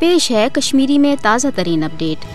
पेश है कश्मीरी में ताज़ा तरीन अपडेट।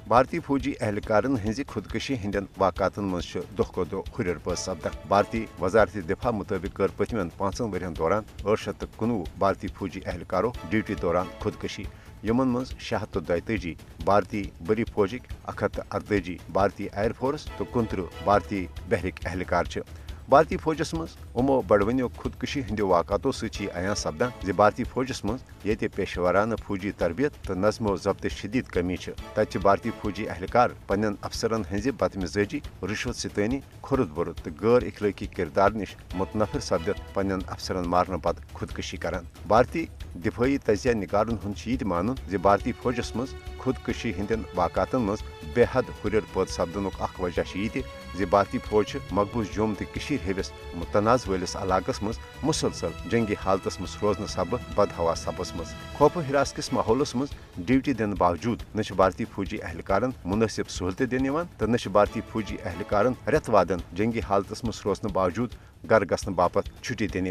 भारतीय फौजी एहलकारन हज खुदकशी हंदन वाक़ातन मज दह खो दह हुर पद सपदान। भारतीय वजारत दिफा मुताबिक कर पतमन 5 वरियन दौरान 819 भारतीय फौजी एहलकारों ड्यूटी दौरान खुदकशी, यमन मज 642 भारतीय बरी फौजिक 148 भारतीय एयर फोर्स तो 29 भारतीय बहरिक एहलकार। भारतीय फौजस मज उमो बड़वनियों खुदकशी हंदो वाक़ातों से अयां सपदान जे भारतीय फौजस मज ये पेशेवराना फौजी तरबियत तो नज़्मो ज़ब्त शदीद कमी तत भारतीय फौजी एहलकार पन्न अफसरन हज बदमिजाजी, रिश्वत सितनी, खुरुद बुरुद तो गैर इखलाकी किरदार नश मुतनफिर सपदित पन्न अफसरन मारने पद खुदकशी करान। भारतीय दिफाई तजिया निगारन हुंद मानुन जे भारतीय फौजस मज खुदकशी हंदन वाक़ातन मज बेहद हुर पद सपदनुक अख वजह ये भारतीय फौज मकबूज जोम तो हेविस मुतनाज़ वलिस इलाकस मज मुसलसल जंगी हालतस मज रोजन सब बदहवा सबस मज खौफ हिरास किस माहौलस मज ड्यूटी दिन बावजूद न भारतीय फौजी एहलकारन मुनासिब सहूलत दिन तो न भारतीय फौजी एहलकारन रेत वादन जंगी हालतस मज रोजन बावजूद घर गसन बापत छुट्टी दिन।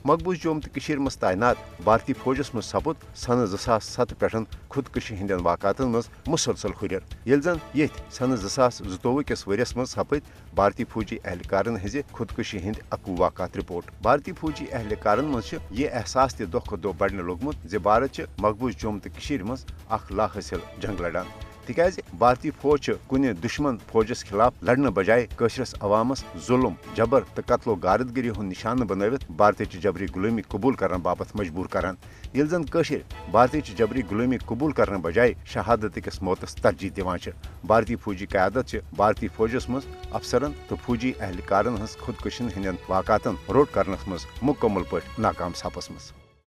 मकबूज जोम तो मज तैनात भारतीय फौजस मज सपुद सन 2007 पे खुदकशी हंदन वाक़ातन मज मुसलसल हुर ये जन ये सन 2022 किस वरियस मज सपद भारतीय फौजी एहलकारन हज खुदकशी हंद 21 वाक़ात रिपोर्ट। भारतीय फौजी एहलकारन मज ये एहसास तह दह खो दह बढ़ने लोगमुत जे भारत मकबूज जोम तो मज अख लाहासिल जंग लड़ान तिकाज भारतीय फौज कुन दुश्मन फौजस खिलाफ लड़ने बजाय कशरस अवामस जुल्म जबर तो कत्लो गारदगिरी हुन निशान बनवित भारतीय जबरी गुलामी कबूल करने बाबत मजबूर करान। ये जन कशर भारतीय जबरी गुलामी कबूल करने बजाय शहादत किस मौतस तरजीह दिवान। भारतीय फौजी क़यादत भारतीय फौजस मज अफसरन तो फौजी एहलकारन हज खुदकशी हंदन वाक़ातन रोट करनस मज मुकम्मल पे नाकाम सपस मज।